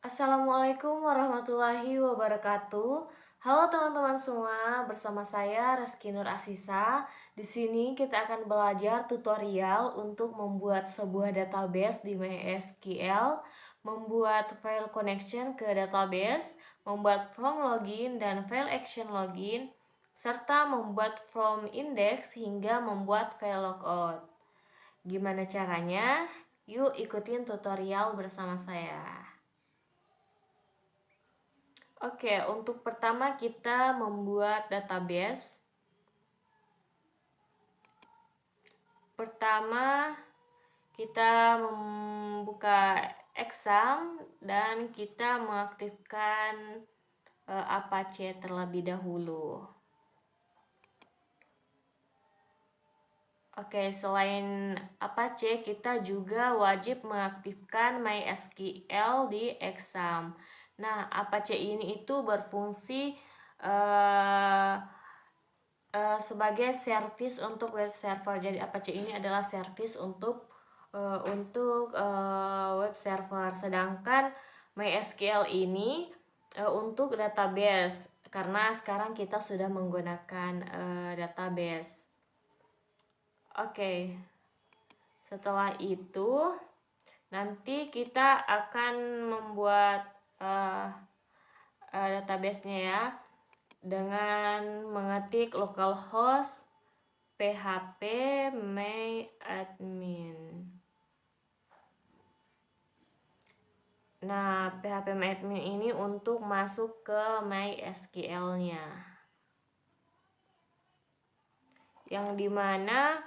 Assalamualaikum warahmatullahi wabarakatuh. Halo teman-teman semua, bersama saya Reski Nur Asisa. Di sini kita akan belajar tutorial untuk membuat sebuah database di MySQL, membuat file connection ke database, membuat form login dan file action login, serta membuat form index hingga membuat file logout. Gimana caranya? Yuk ikutin tutorial bersama saya. Oke, untuk pertama kita membuat database. Pertama, kita membuka exam dan kita mengaktifkan Apache terlebih dahulu. Oke, selain Apache, kita juga wajib mengaktifkan MySQL di exam. Nah, Apache ini itu berfungsi sebagai service untuk web server. Jadi Apache ini adalah service untuk web server. Sedangkan MySQL ini untuk database, karena sekarang kita sudah menggunakan database. Oke. Setelah itu nanti kita akan membuat database-nya ya, dengan mengetik localhost php myadmin. Nah, php myadmin ini untuk masuk ke MySQL-nya, yang dimana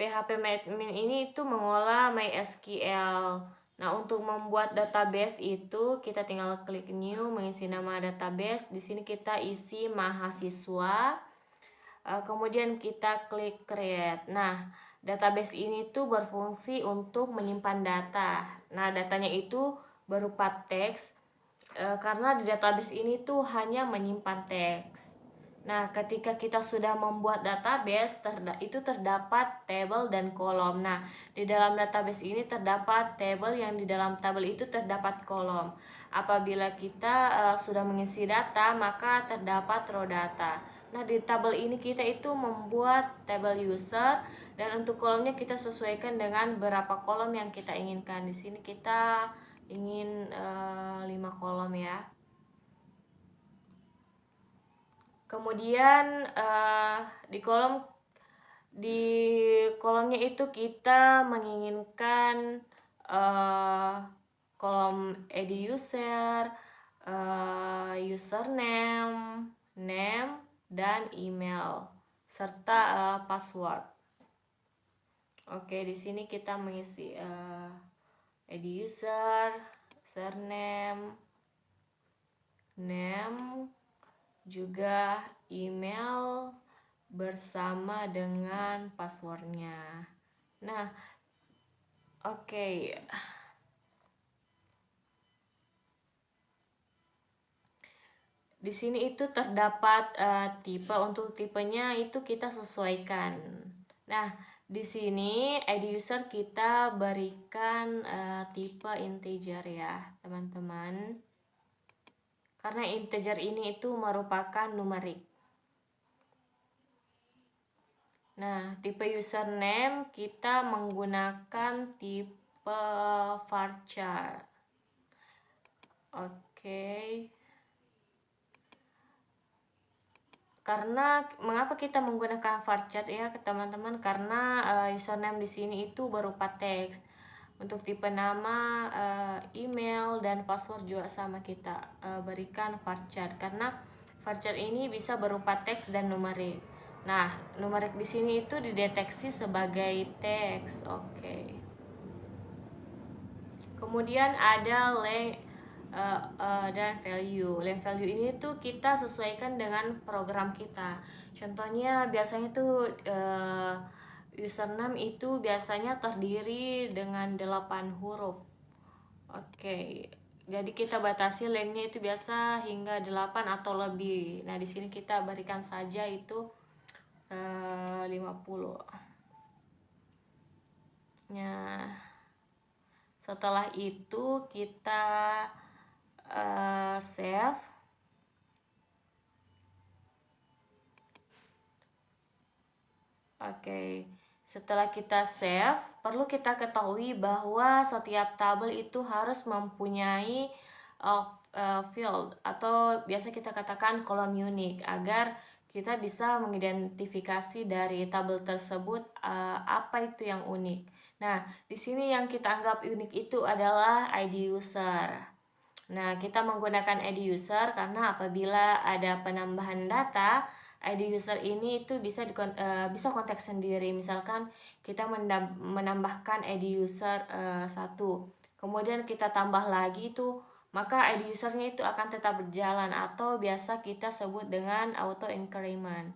php myadmin ini itu mengolah MySQL. Nah, untuk membuat database itu kita tinggal klik new, mengisi nama database. Di sini kita isi mahasiswa. Kemudian kita klik create. Nah, database ini tuh berfungsi untuk menyimpan data. Nah, datanya itu berupa teks, karena di database ini tuh hanya menyimpan teks. Nah, ketika kita sudah membuat database, itu terdapat tabel dan kolom. Nah, di dalam database ini terdapat tabel, yang di dalam tabel itu terdapat kolom. Apabila kita sudah mengisi data, maka terdapat row data. Nah, di tabel ini kita itu membuat tabel user, dan untuk kolomnya kita sesuaikan dengan berapa kolom yang kita inginkan. Di sini kita ingin 5 kolom ya. Kemudian di kolomnya itu kita menginginkan kolom eduser, username, name, dan email serta password. Oke, di sini kita mengisi eduser, username, name, juga email bersama dengan passwordnya. Nah, oke. Di sini itu terdapat tipe. Untuk tipenya itu kita sesuaikan. Nah, di sini ID user kita berikan tipe integer ya, teman-teman. Karena integer ini itu merupakan numerik. Nah, tipe username kita menggunakan tipe varchar. Oke. Karena mengapa kita menggunakan varchar ya, teman-teman? Karena username di sini itu berupa teks. Untuk tipe nama, email, dan password juga sama, kita berikan varchar, karena varchar ini bisa berupa teks dan numerik. Nah, numerik di sini itu dideteksi sebagai teks. Oke. Kemudian ada length dan value. Length value ini tuh kita sesuaikan dengan program kita. Contohnya biasanya tuh username itu biasanya terdiri dengan 8 huruf. Oke. Jadi kita batasi lengthnya itu biasa hingga 8 atau lebih. Nah, di sini kita berikan saja itu 50. Nah, Setelah itu kita save. Oke, setelah kita save, perlu kita ketahui bahwa setiap tabel itu harus mempunyai field atau biasa kita katakan kolom unik agar kita bisa mengidentifikasi dari tabel tersebut apa itu yang unik. Nah, di sini yang kita anggap unik itu adalah ID user. Nah, kita menggunakan ID user karena apabila ada penambahan data, ID user ini itu bisa bisa konteks sendiri. Misalkan kita menambahkan ID user 1, kemudian kita tambah lagi itu, maka ID usernya itu akan tetap berjalan atau biasa kita sebut dengan auto increment.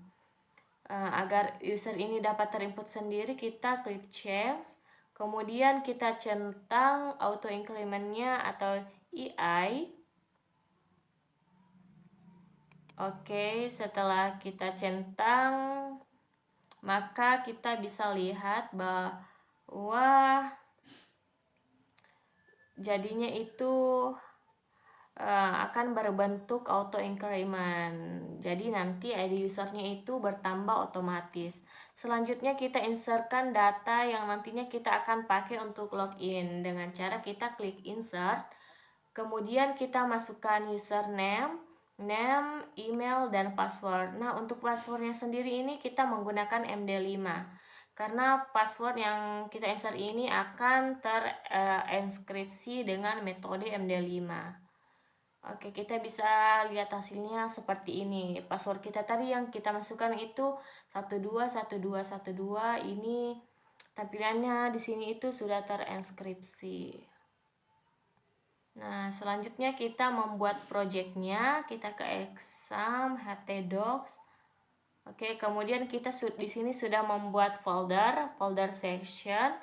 Agar user ini dapat terinput sendiri, kita klik change, kemudian kita centang auto incrementnya atau EI. Oke, setelah kita centang, maka kita bisa lihat bahwa jadinya itu akan berbentuk auto increment. Jadi nanti ID usernya itu bertambah otomatis. Selanjutnya kita insertkan data yang nantinya kita akan pakai untuk login dengan cara kita klik insert. Kemudian kita masukkan username, name, email, dan password. Nah, untuk passwordnya sendiri ini kita menggunakan MD5 karena password yang kita insert ini akan terenskripsi dengan metode MD5. Oke, kita bisa lihat hasilnya seperti ini. Password kita tadi yang kita masukkan itu 121212. Ini tampilannya di sini itu sudah terenskripsi. Nah, selanjutnya kita membuat projectnya. Kita ke exam htdocs. Oke, kemudian kita di sini sudah membuat folder section.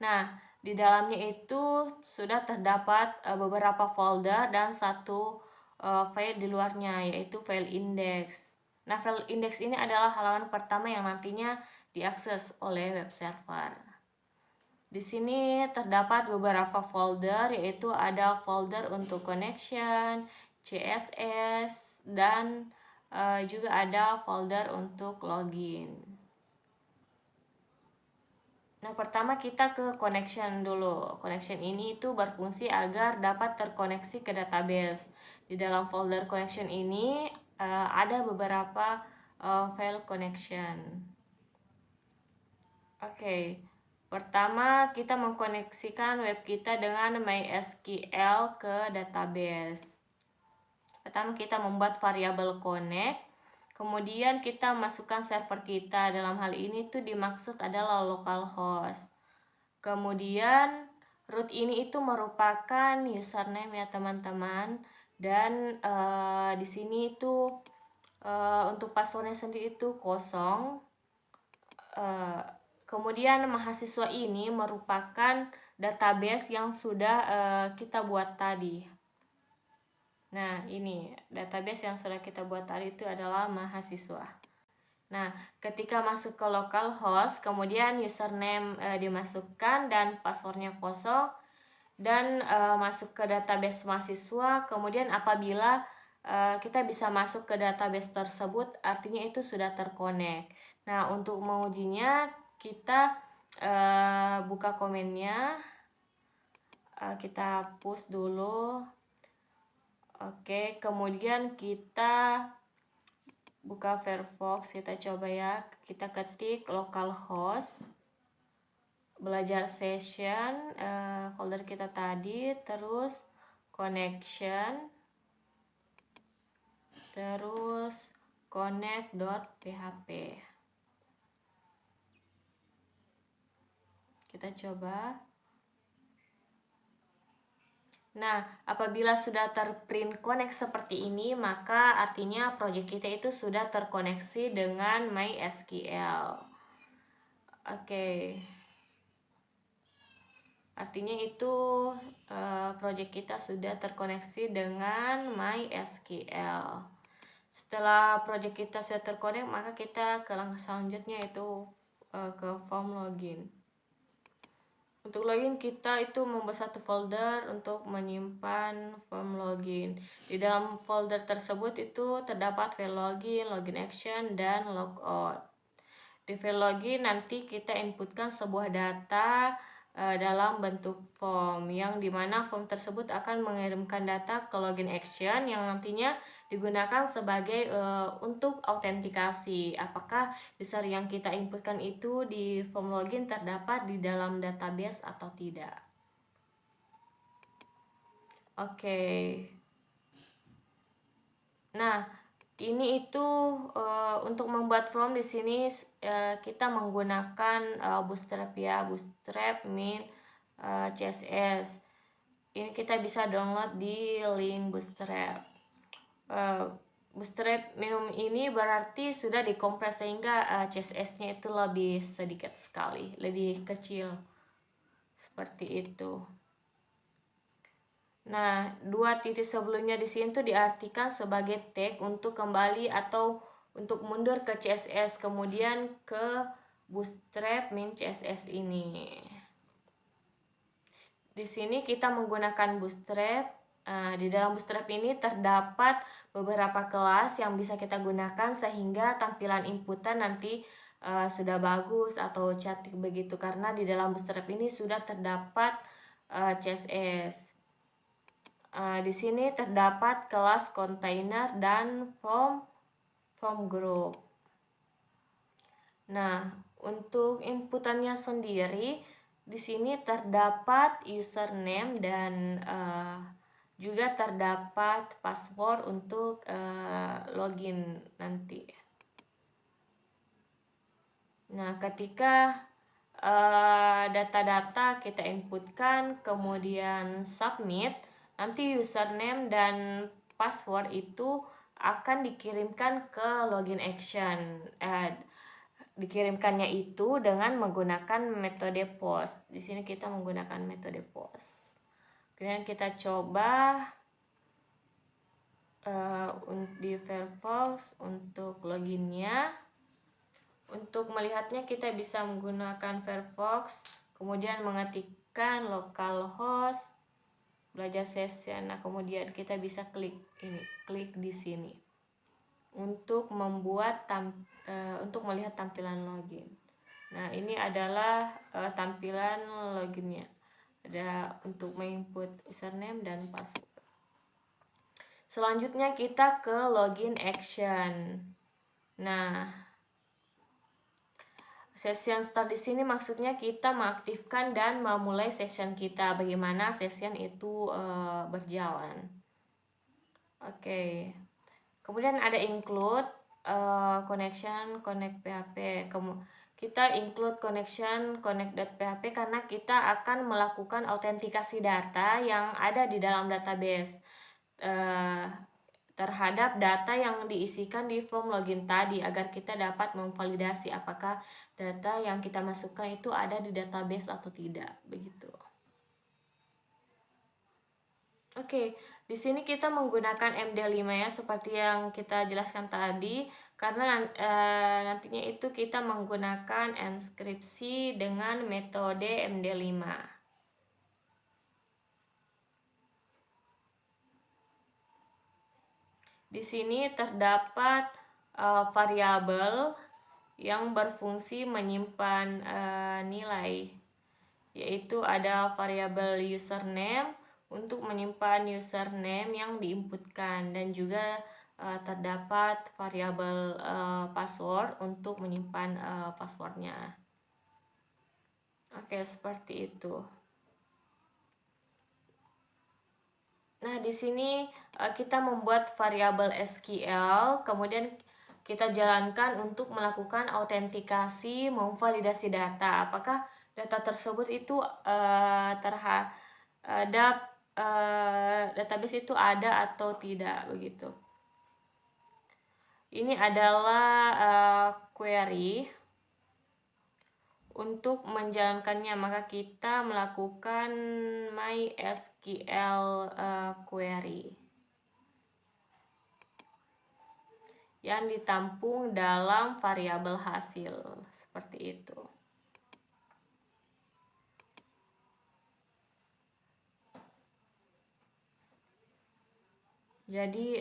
Nah, di dalamnya itu sudah terdapat beberapa folder dan satu file di luarnya, yaitu file index. Nah, file index ini adalah halaman pertama yang nantinya diakses oleh web server. Di sini terdapat beberapa folder, yaitu ada folder untuk connection, CSS, dan juga ada folder untuk login. Nah, pertama kita ke connection dulu. Connection ini itu berfungsi agar dapat terkoneksi ke database. Di dalam folder connection ini ada beberapa file connection. Oke. Pertama, kita mengkoneksikan web kita dengan MySQL ke database. Pertama, kita membuat variabel connect. Kemudian kita masukkan server kita. Dalam hal ini tuh dimaksud adalah localhost. Kemudian root ini itu merupakan username ya teman-teman. Dan di sini itu untuk passwordnya sendiri itu kosong. Kemudian mahasiswa ini merupakan database yang sudah kita buat tadi. Nah, ini database yang sudah kita buat tadi itu adalah mahasiswa. Nah, ketika masuk ke localhost, kemudian username dimasukkan dan passwordnya kosong, dan masuk ke database mahasiswa. Kemudian apabila kita bisa masuk ke database tersebut, artinya itu sudah terkonek. Nah, untuk mengujinya kita buka komennya, kita push dulu. Oke, kemudian kita buka Firefox, kita coba ya, kita ketik localhost, belajar session, folder kita tadi, terus connection, terus connect.php. Kita coba. Nah, apabila sudah terprint connect seperti ini, maka artinya project kita itu sudah terkoneksi dengan MySQL. Oke. Artinya itu project kita sudah terkoneksi dengan MySQL. Setelah project kita sudah terkonek, maka kita ke langkah selanjutnya, yaitu ke form login. Untuk login kita itu membuat satu folder untuk menyimpan form login. Di dalam folder tersebut itu terdapat file login, login action, dan logout. Di file login nanti kita inputkan sebuah data dalam bentuk form, yang dimana form tersebut akan mengirimkan data ke login action yang nantinya digunakan sebagai untuk autentikasi apakah user yang kita inputkan itu di form login terdapat di dalam database atau tidak. Oke. Nah, ini itu untuk membuat form di sini kita menggunakan Bootstrap ya, Bootstrap min CSS. Ini kita bisa download di link Bootstrap. Bootstrap minum ini berarti sudah dikompres sehingga CSS-nya itu lebih sedikit sekali, lebih kecil. Seperti itu. Nah, dua titik sebelumnya di sini tuh diartikan sebagai tag untuk kembali atau untuk mundur ke CSS, kemudian ke Bootstrap min CSS ini. Di sini kita menggunakan Bootstrap. Di dalam Bootstrap ini terdapat beberapa kelas yang bisa kita gunakan sehingga tampilan inputan nanti sudah bagus atau cantik begitu, karena di dalam Bootstrap ini sudah terdapat CSS. Di sini terdapat kelas container dan form group. Nah, untuk inputannya sendiri di sini terdapat username dan juga terdapat password untuk login nanti. Nah, ketika data-data kita inputkan kemudian submit, nanti username dan password itu akan dikirimkan ke login action. Dikirimkannya itu dengan menggunakan metode post. Di sini kita menggunakan metode post. Kemudian kita coba di Firefox untuk loginnya. Untuk melihatnya kita bisa menggunakan Firefox, kemudian mengetikkan localhost belajar session. Nah, kemudian kita bisa klik di sini untuk membuat untuk melihat tampilan login. Nah, ini adalah tampilan loginnya. Ada untuk menginput username dan password. Selanjutnya kita ke login action. Nah, session start di sini maksudnya kita mengaktifkan dan memulai session kita, bagaimana session itu berjalan. Oke. Kemudian ada include connection connect PHP. Kita include connection connect.php karena kita akan melakukan autentikasi data yang ada di dalam database terhadap data yang diisikan di form login tadi, agar kita dapat memvalidasi apakah data yang kita masukkan itu ada di database atau tidak, begitu. Oke, di sini kita menggunakan MD5 ya, seperti yang kita jelaskan tadi, karena nantinya itu kita menggunakan enskripsi dengan metode MD5. Di sini terdapat variabel yang berfungsi menyimpan nilai, yaitu ada variabel username untuk menyimpan username yang diinputkan, dan juga terdapat variabel password untuk menyimpan passwordnya. Oke, seperti itu. Nah, di sini kita membuat variabel SQL, kemudian kita jalankan untuk melakukan autentikasi, memvalidasi data. Apakah data tersebut itu terhadap database itu ada atau tidak, begitu. Ini adalah query. Untuk menjalankannya maka kita melakukan MySQL query yang ditampung dalam variabel hasil, seperti itu. Jadi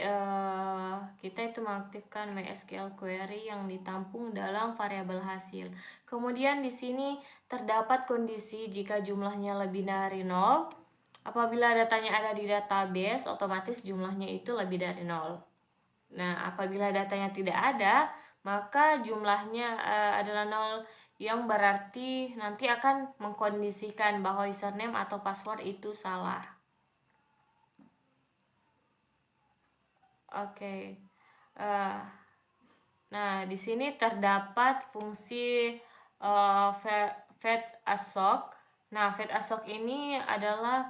kita itu mengaktifkan MySQL query yang ditampung dalam variabel hasil. Kemudian di sini terdapat kondisi jika jumlahnya lebih dari 0. Apabila datanya ada di database, otomatis jumlahnya itu lebih dari 0. Nah, apabila datanya tidak ada, maka jumlahnya adalah 0, yang berarti nanti akan mengkondisikan bahwa username atau password itu salah. Oke. Nah, di sini terdapat fungsi fetch assoc. Nah, fetch assoc ini adalah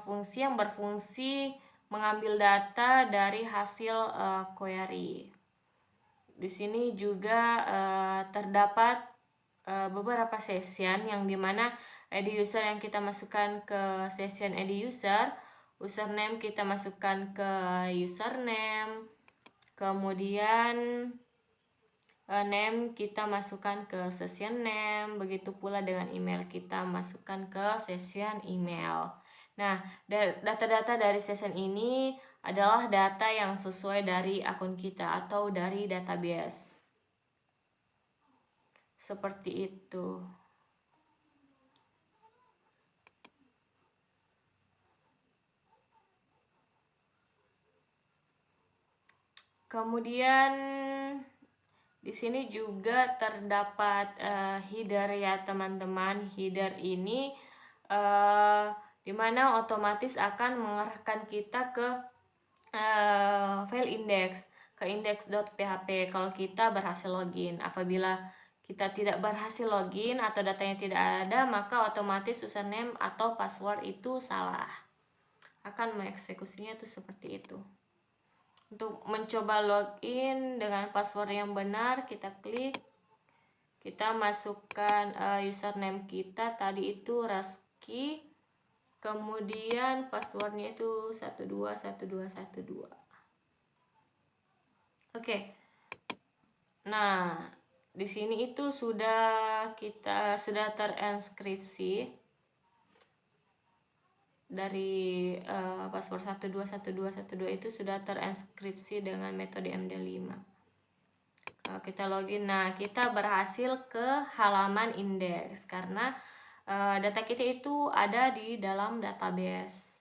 fungsi yang berfungsi mengambil data dari hasil query. Di sini juga terdapat beberapa session yang dimana id user yang kita masukkan ke session id user, username kita masukkan ke username, kemudian name kita masukkan ke session name, begitu pula dengan email kita masukkan ke session email. Nah, data-data dari session ini adalah data yang sesuai dari akun kita atau dari database. Seperti itu. Kemudian di sini juga terdapat header ya teman-teman. Header ini dimana otomatis akan mengarahkan kita ke file index, ke index.php kalau kita berhasil login. Apabila kita tidak berhasil login atau datanya tidak ada, maka otomatis username atau password itu salah. Akan mengeksekusinya itu seperti itu. Untuk mencoba login dengan password yang benar, kita klik, kita masukkan username kita tadi itu Raski, kemudian passwordnya itu 121212. Oke. Nah, di sini itu sudah terenskripsi dari password 121212 itu sudah terenskripsi dengan metode MD5. Kalau kita login, nah kita berhasil ke halaman indeks karena data kita itu ada di dalam database.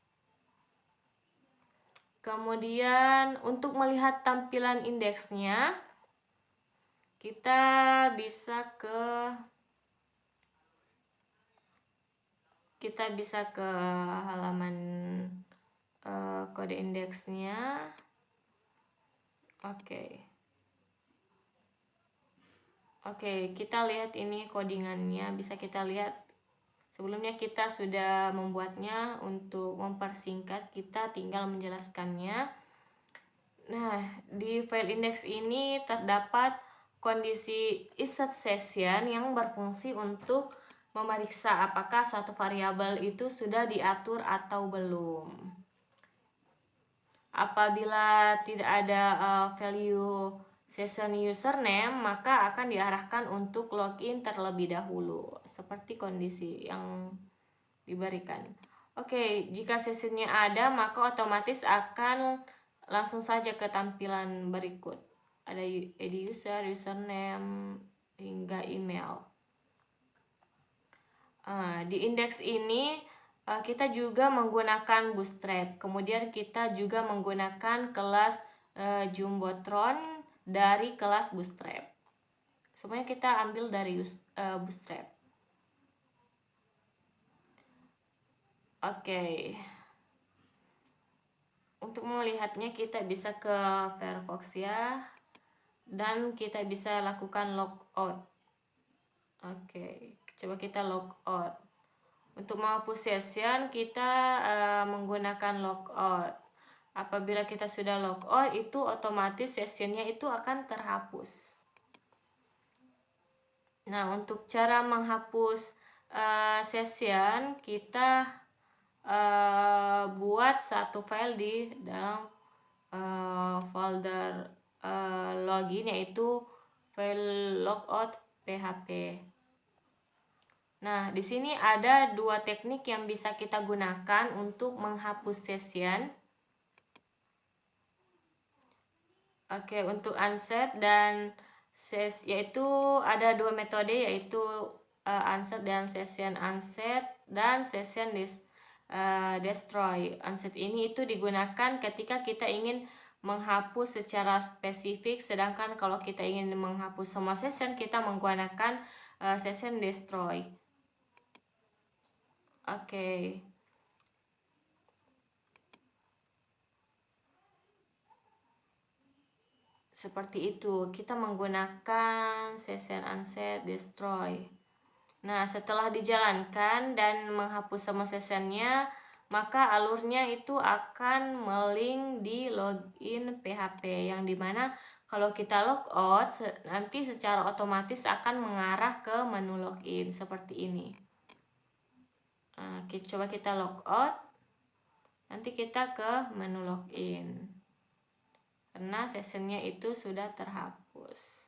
Kemudian untuk melihat tampilan indeksnya, kita bisa ke halaman kode indeksnya. Oke, kita lihat ini codingannya, bisa kita lihat. Sebelumnya kita sudah membuatnya, untuk mempersingkat kita tinggal menjelaskannya. Nah, di file index ini terdapat kondisi isSet session yang berfungsi untuk memeriksa apakah suatu variabel itu sudah diatur atau belum. Apabila tidak ada value session username, maka akan diarahkan untuk login terlebih dahulu, seperti kondisi yang diberikan. Oke, jika sessionnya ada, maka otomatis akan langsung saja ke tampilan berikut. Ada id user, username, hingga email. Di indeks ini kita juga menggunakan Bootstrap. Kemudian kita juga menggunakan kelas Jumbotron dari kelas Bootstrap. Semuanya kita ambil dari Bootstrap. Oke. Untuk melihatnya kita bisa ke Firefox ya, dan kita bisa lakukan logout. Oke, coba kita logout. Untuk menghapus session kita menggunakan logout. Apabila kita sudah logout, itu otomatis sessionnya itu akan terhapus. Nah, untuk cara menghapus session, kita buat satu file di dalam folder login, yaitu file logout php. Nah, di sini ada dua teknik yang bisa kita gunakan untuk menghapus session. Oke, untuk unset dan yaitu ada dua metode, yaitu unset dan session unset dan session destroy. Unset ini itu digunakan ketika kita ingin menghapus secara spesifik, sedangkan kalau kita ingin menghapus semua session, kita menggunakan session destroy. Oke. Seperti itu, kita menggunakan session unset destroy. Nah, setelah dijalankan dan menghapus semua sessionnya, maka alurnya itu akan melink di login PHP, yang dimana kalau kita logout nanti secara otomatis akan mengarah ke menu login seperti ini. Nah, coba kita logout, nanti kita ke menu login karena sessionnya itu sudah terhapus.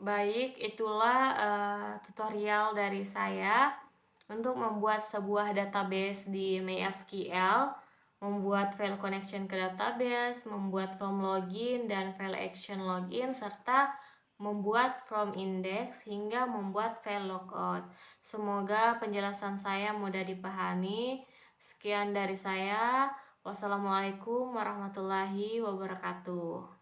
Baik, itulah tutorial dari saya untuk membuat sebuah database di MySQL, membuat file connection ke database, membuat form login dan file action login, serta membuat from index hingga membuat file logout. Semoga penjelasan saya mudah dipahami. Sekian dari saya. Wassalamualaikum warahmatullahi wabarakatuh.